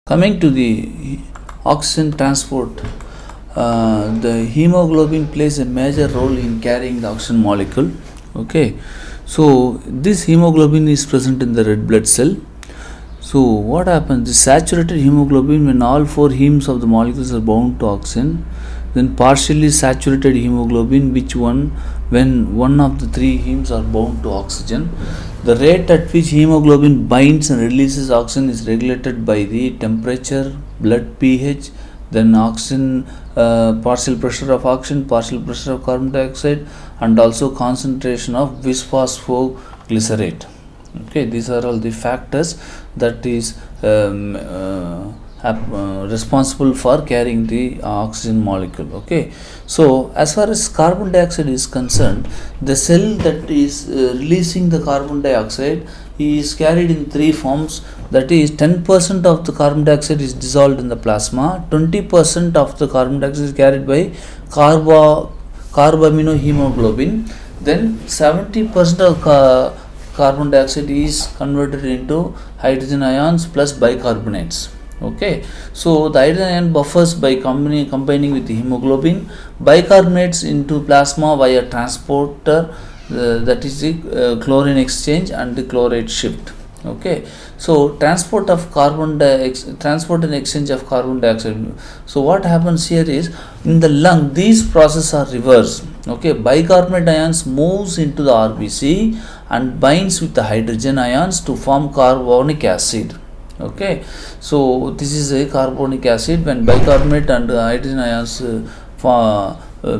Coming to the oxygen transport, the hemoglobin plays a major role in carrying the oxygen molecule. Okay, so this hemoglobin is present in the red blood cell. So what happens? The saturated hemoglobin, when all four hemes of the molecules are bound to oxygen, then partially saturated hemoglobin, when one of the three hemes are bound to oxygen. The rate at which hemoglobin binds and releases oxygen is regulated by the temperature, blood pH, then oxygen, partial pressure of oxygen, partial pressure of carbon dioxide, and also concentration of bisphosphoglycerate. Okay, these are all the factors that is responsible for carrying the oxygen molecule. Okay, so as far as carbon dioxide is concerned, the cell that is releasing the carbon dioxide is carried in three forms. That is, 10% of the carbon dioxide is dissolved in the plasma, 20% of the carbon dioxide is carried by carbaminohemoglobin, then 70% of carbon dioxide is converted into hydrogen ions plus bicarbonates. Okay, so the hydrogen ion buffers by combining with the hemoglobin, bicarbonates into plasma via transporter, that is the chlorine exchange and the chloride shift. Okay, so transport and exchange of carbon dioxide. So what happens here is, in the lung these processes are reversed. Okay, bicarbonate ions moves into the RBC and binds with the hydrogen ions to form carbonic acid. Okay, so this is a carbonic acid. When bicarbonate and hydrogen ions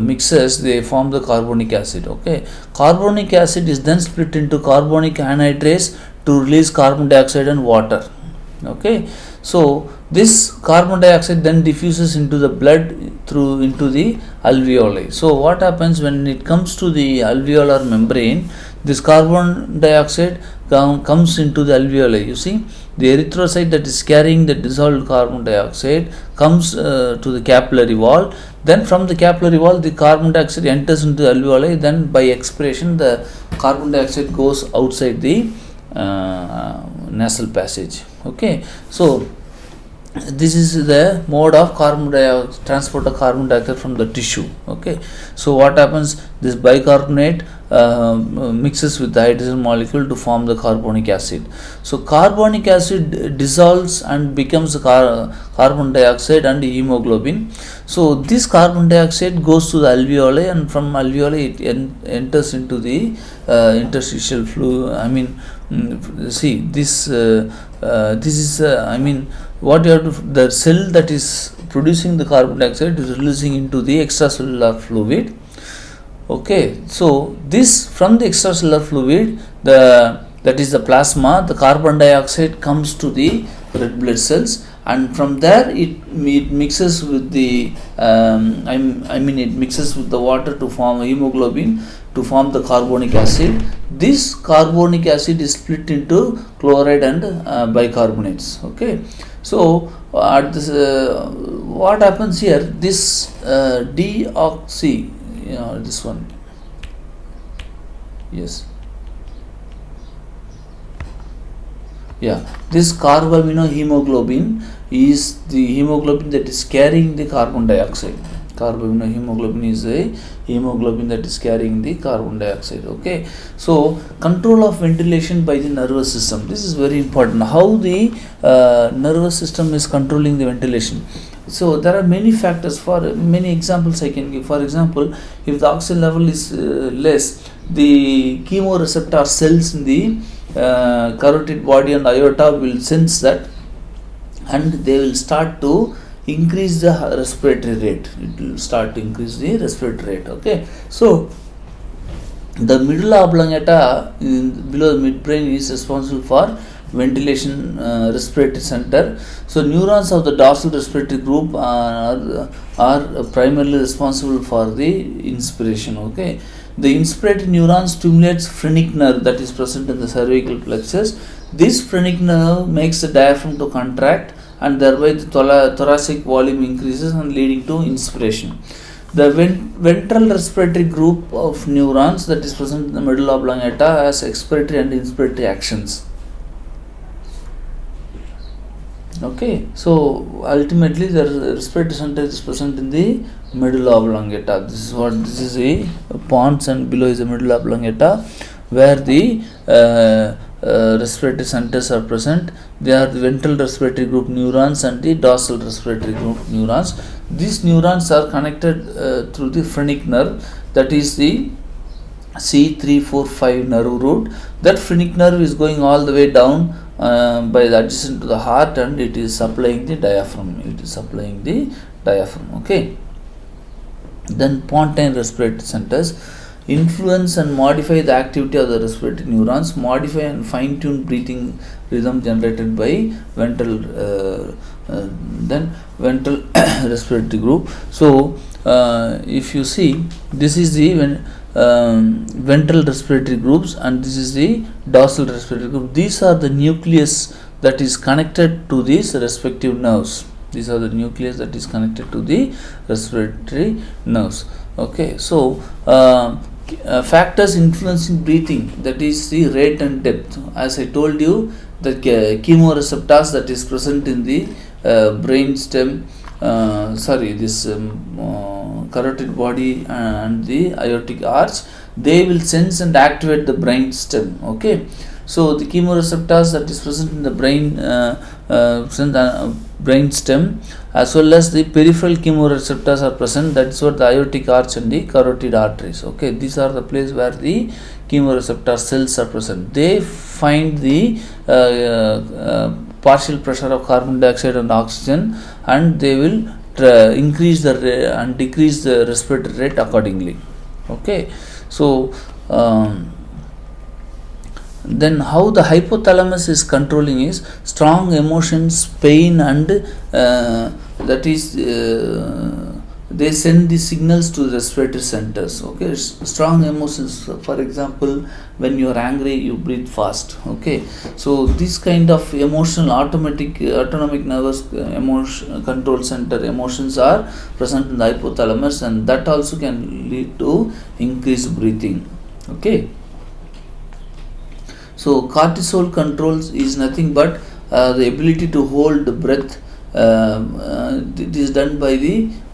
mixes, they form the carbonic acid. Okay, carbonic acid is then split into carbonic anhydrase to release carbon dioxide and water. Okay, so this carbon dioxide then diffuses into the blood into the alveoli. So what happens when it comes to the alveolar membrane? This carbon dioxide comes into the alveoli. You see, the erythrocyte that is carrying the dissolved carbon dioxide comes to the capillary wall. Then from the capillary wall, the carbon dioxide enters into the alveoli. Then by expiration, the carbon dioxide goes outside the nasal passage. Okay, so this is the mode of transport of carbon dioxide from the tissue. Okay, so what happens? This bicarbonate mixes with the hydrogen molecule to form the carbonic acid. So carbonic acid dissolves and becomes carbon dioxide and hemoglobin. So this carbon dioxide goes to the alveoli, and from alveoli it enters into the interstitial fluid. See this. This is what you have to, the cell that is producing the carbon dioxide is releasing into the extracellular fluid. Okay, so this, from the extracellular fluid, that is the plasma, the carbon dioxide comes to the red blood cells, and from there it mixes with the it mixes with the water to form hemoglobin, to form the carbonic acid. This carbonic acid is split into chloride and bicarbonates. Okay, so at this, what happens here? This deoxy, this one, yes, yeah, this carbaminohemoglobin is the hemoglobin that is carrying the carbon dioxide. Carbaminohemoglobin is a hemoglobin that is carrying the carbon dioxide. Okay, so control of ventilation by the nervous system. This is very important. How the nervous system is controlling the ventilation. So there are many factors. For many examples I can give. For example, if the oxygen level is less, the chemoreceptor cells in the carotid body and aorta will sense that, and they will start to increase the respiratory rate. It will start to increase the respiratory rate. Okay, so the medulla oblongata below the midbrain is responsible for ventilation, respiratory center. So neurons of the dorsal respiratory group are primarily responsible for the inspiration. Okay, the inspiratory neuron stimulates phrenic nerve that is present in the cervical plexus. This phrenic nerve makes the diaphragm to contract, and thereby the thoracic volume increases and leading to inspiration. The ventral respiratory group of neurons that is present in the medulla oblongata has expiratory and inspiratory actions. Okay, so ultimately the respiratory center is present in the medulla oblongata. This is the pons, and below is the medulla oblongata, where the respiratory centers are present. They are the ventral respiratory group neurons and the dorsal respiratory group neurons. These neurons are connected through the phrenic nerve, that is the C345 nerve root. That phrenic nerve is going all the way down by the adjacent to the heart, and it is supplying the diaphragm. Okay. Then pontine respiratory centers influence and modify the activity of the respiratory neurons, modify and fine-tune breathing rhythm generated by ventral respiratory group. So if you see, this is the ventral respiratory groups, and this is the dorsal respiratory group. These are the nucleus that is connected to these respective nerves. These are the nucleus that is connected to the respiratory nerves. Okay, so factors influencing breathing, that is the rate and depth. As I told you, the chemoreceptors that is present in the brain stem, carotid body and the aortic arch, they will sense and activate the brain stem. Okay, so the chemoreceptors that is present in the brain stem, as well as the peripheral chemoreceptors are present. That is what the aortic arch and the carotid arteries. Okay, these are the place where the chemoreceptor cells are present. They find the partial pressure of carbon dioxide and oxygen, and they will increase and decrease the respiratory rate accordingly. Okay, so then how the hypothalamus is controlling is strong emotions, pain, and that is they send the signals to the respiratory centers. Okay, strong emotions, for example, when you are angry, you breathe fast. Okay, so this kind of emotional autonomic nervous emotion control center emotions are present in the hypothalamus, and that also can lead to increased breathing. Okay, so cortisol controls is nothing but the ability to hold the breath. It is done by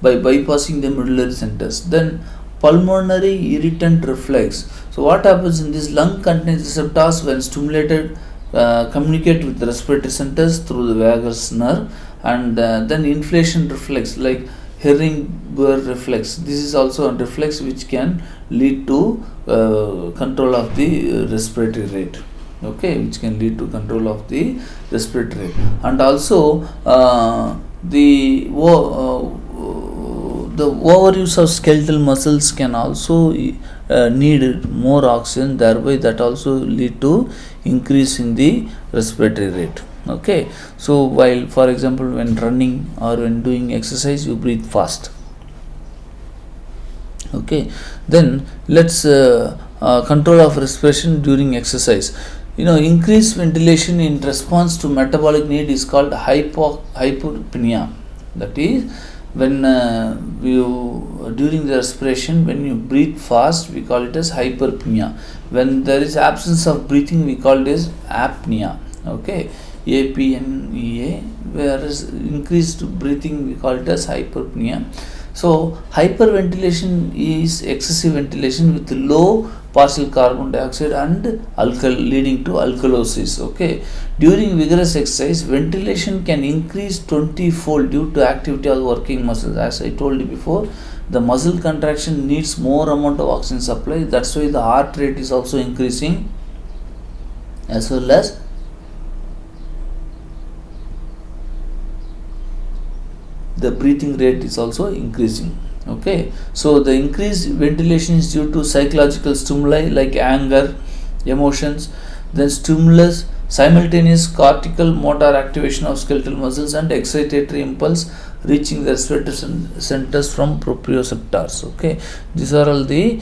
bypassing the medullary centers. Then pulmonary irritant reflex. So what happens in this lung contains receptors when stimulated communicate with the respiratory centers through the vagus nerve, and then inflation reflex, like Herring-Burr reflex. This is also a reflex which can lead to control of the respiratory rate. Okay, which can lead to control of the respiratory rate. And also the overuse of skeletal muscles can also need more oxygen, thereby that also lead to increase in the respiratory rate. Okay, so while, for example, when running or when doing exercise, you breathe fast. Okay, then let's control of respiration during exercise. Increased ventilation in response to metabolic need is called hypopnea. That is, when during the respiration, when you breathe fast, we call it as hyperpnea. When there is absence of breathing, we call it as apnea. Okay, APNEA. Whereas increased breathing, we call it as hyperpnea. So hyperventilation is excessive ventilation with low partial carbon dioxide and leading to alkalosis. Okay, during vigorous exercise, ventilation can increase 20-fold due to activity of the working muscles. As I told you before, the muscle contraction needs more amount of oxygen supply. That's why the heart rate is also increasing, as well as the breathing rate is also increasing. Okay, so the increased ventilation is due to psychological stimuli like anger, emotions, then stimulus, simultaneous cortical motor activation of skeletal muscles, and excitatory impulse reaching the respiratory centers from proprioceptors. Okay, these are all the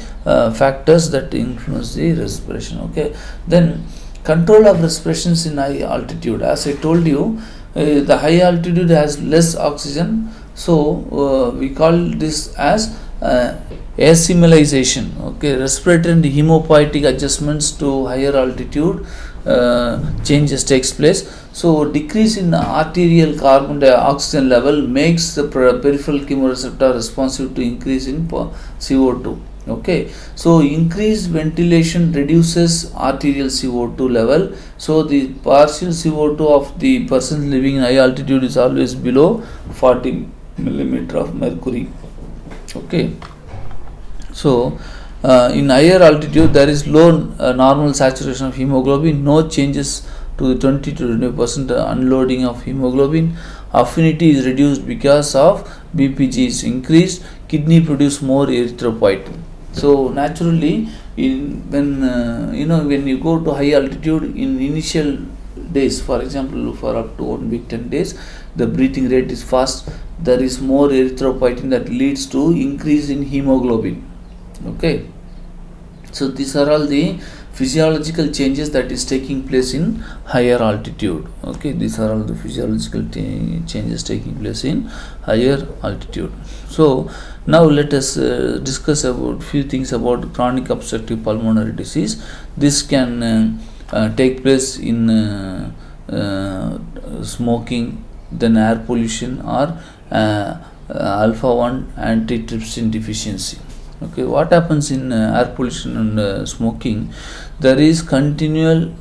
factors that influence the respiration. Okay, then control of respirations in high altitude. As I told you, the high altitude has less oxygen, so we call this as assimilation. Okay, respiratory and hemopoietic adjustments to higher altitude changes takes place. So decrease in arterial carbon dioxide level makes the peripheral chemoreceptor responsive to increase in CO2. Okay, so increased ventilation reduces arterial CO2 level. So the partial CO2 of the person living in high altitude is always below 40 millimeter of mercury. Okay, so in higher altitude there is low normal saturation of hemoglobin, no changes to the 20 to 20% unloading of hemoglobin. Affinity is reduced because of BPG is increased. Kidney produce more erythropoietin. So naturally, when you go to high altitude in initial days, for example, for up to 1 week 10 days, the breathing rate is fast. There is more erythropoietin that leads to increase in hemoglobin. Okay, so these are all the physiological changes that is taking place in higher altitude. Okay, these are all the physiological changes taking place in higher altitude. So now let us discuss about few things about chronic obstructive pulmonary disease. This can take place in smoking, then air pollution, or alpha 1 antitrypsin deficiency. Okay, what happens in air pollution and smoking? There is continuous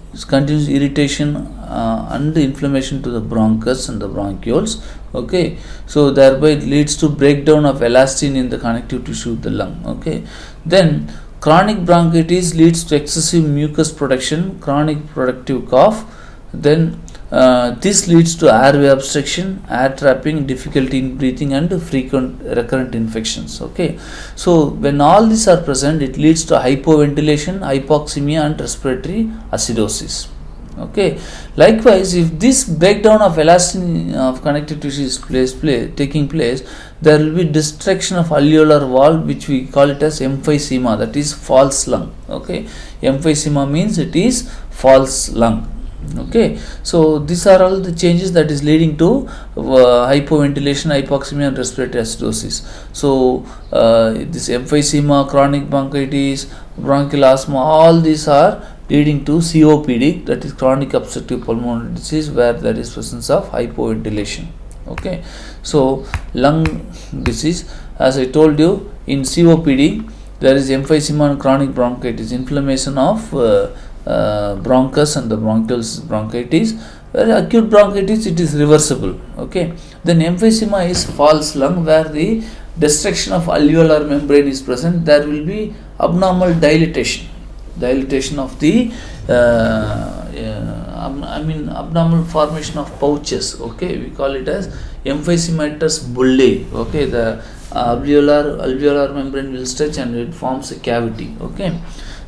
irritation and inflammation to the bronchus and the bronchioles. Okay, so thereby it leads to breakdown of elastin in the connective tissue of the lung. Okay, then chronic bronchitis leads to excessive mucus production, chronic productive cough. Then this leads to airway obstruction, air trapping, difficulty in breathing, and frequent recurrent infections. Okay, so when all these are present, it leads to hypoventilation, hypoxemia, and respiratory acidosis. Okay, likewise, if this breakdown of elastin of connective tissue is taking place, there will be destruction of alveolar wall, which we call it as emphysema, that is false lung. Okay, emphysema means it is false lung. Okay, so these are all the changes that is leading to hypoventilation, hypoxemia, and respiratory acidosis. So this emphysema, chronic bronchitis, bronchial asthma, all these are leading to COPD, that is chronic obstructive pulmonary disease, where there is presence of hypoventilation. Okay, so lung disease, as I told you, in COPD there is emphysema and chronic bronchitis, inflammation of bronchus and the bronchitis. Where acute bronchitis, it is reversible. Okay, then emphysema is false lung, where the destruction of alveolar membrane is present. There will be abnormal dilatation of the abnormal formation of pouches. Okay, we call it as emphysematous bullae. Okay, the alveolar membrane will stretch and it forms a cavity. Okay,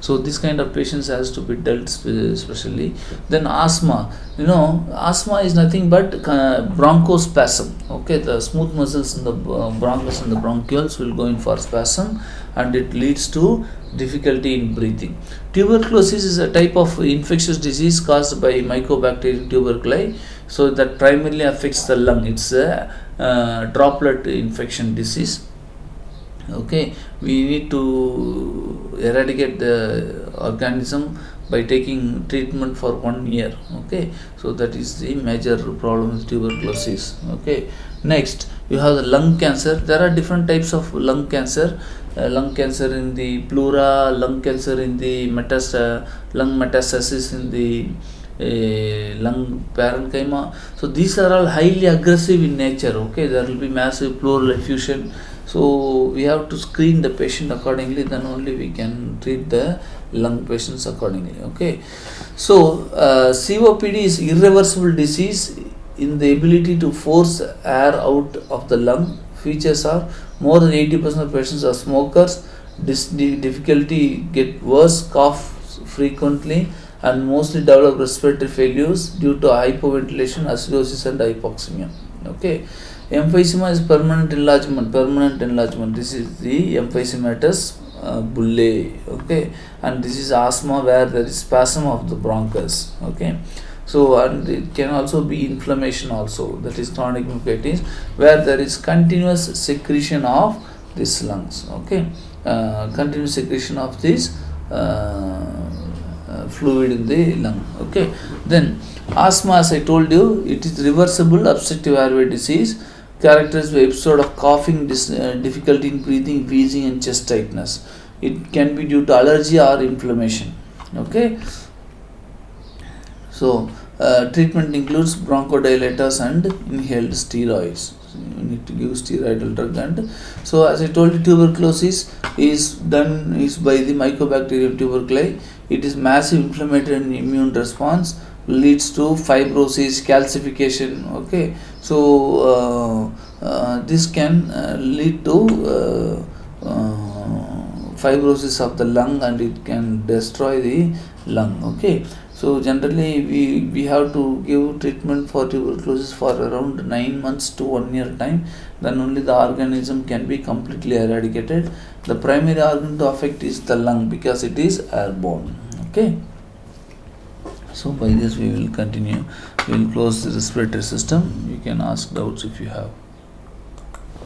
so this kind of patients has to be dealt specially. Then asthma, asthma is nothing but bronchospasm. Okay, the smooth muscles in the bronchus and the bronchioles will go in for spasm, and it leads to difficulty in breathing. Tuberculosis is a type of infectious disease caused by Mycobacterium tuberculosis, so that primarily affects the lung. It's a droplet infection disease. Okay, we need to eradicate the organism by taking treatment for 1 year. Okay, so that is the major problem with tuberculosis. Okay, next you have the lung cancer. There are different types of lung cancer. Lung cancer in the pleura, lung cancer in the lung metastasis in the lung parenchyma. So these are all highly aggressive in nature. Okay, there will be massive pleural effusion. So we have to screen the patient accordingly, then only we can treat the lung patients accordingly. Okay, so COPD is irreversible disease in the ability to force air out of the lung. Features are more than 80% of patients are smokers. Difficulty get worse, cough frequently, and mostly develop respiratory failures due to hypoventilation, acidosis, and hypoxemia. Okay, emphysema is permanent enlargement. This is the emphysematous bullae. Okay, and this is asthma, where there is spasm of the bronchus. Okay, so and it can also be inflammation also, that is chronic bronchitis, where there is continuous secretion of these lungs. Okay, continuous secretion of these fluid in the lung. Okay, then asthma, as I told you, it is reversible obstructive airway disease characterized by episode of coughing, difficulty in breathing, wheezing, and chest tightness. It can be due to allergy or inflammation. Okay, so treatment includes bronchodilators and inhaled steroids. So you need to give steroidal drug. And so, as I told you, tuberculosis is by the Mycobacterium tuberculosis. It is massive inflammatory and immune response, leads to fibrosis, calcification. Okay, so this can lead to fibrosis of the lung, and it can destroy the lung. Okay, so generally we have to give treatment for tuberculosis for around 9 months to 1 year time, then only the organism can be completely eradicated. The primary organ to affect is the lung because it is airborne. Okay, so by this we will continue. We will close the respiratory system. You can ask doubts if you have.